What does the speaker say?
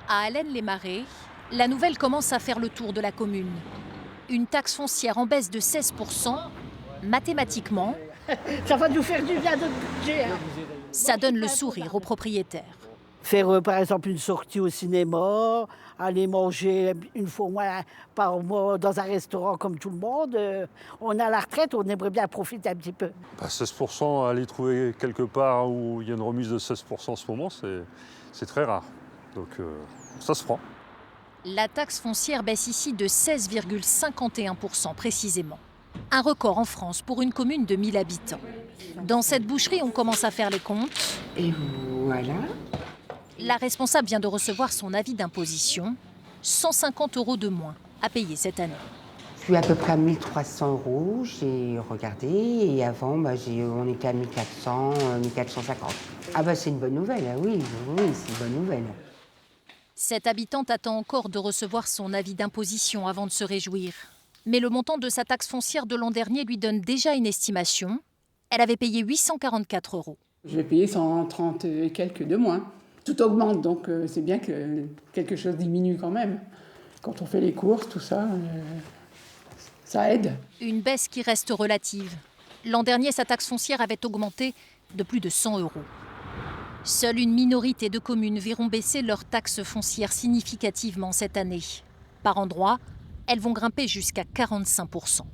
À Allaines-les-Marais, la nouvelle commence à faire le tour de la commune. Une taxe foncière en baisse de 16%, mathématiquement, Ça va nous faire du bien notre budget. Hein. ça donne le sourire aux propriétaires. Faire par exemple une sortie au cinéma, aller manger une fois au moins par mois dans un restaurant comme tout le monde. On a la retraite, on aimerait bien profiter un petit peu. 16%, aller trouver quelque part où il y a une remise de 16% en ce moment, c'est très rare. Donc ça se prend. La taxe foncière baisse ici de 16,51% précisément. Un record en France pour une commune de 1000 habitants. Dans cette boucherie, on commence à faire les comptes. Et voilà. La responsable vient de recevoir son avis d'imposition. 150 € de moins à payer cette année. Je suis à peu près à 1300 €, j'ai regardé, et avant, on était à 1400, 1450. Ah c'est une bonne nouvelle, ah oui, c'est une bonne nouvelle. Cette habitante attend encore de recevoir son avis d'imposition avant de se réjouir. Mais le montant de sa taxe foncière de l'an dernier lui donne déjà une estimation. Elle avait payé 844 €. Je vais payer 130 et quelques de moins. Tout augmente, donc c'est bien que quelque chose diminue quand même. Quand on fait les courses, tout ça, ça aide. Une baisse qui reste relative. L'an dernier, sa taxe foncière avait augmenté de plus de 100 €. Seule une minorité de communes verront baisser leur taxe foncière significativement cette année. Par endroits, elles vont grimper jusqu'à 45%.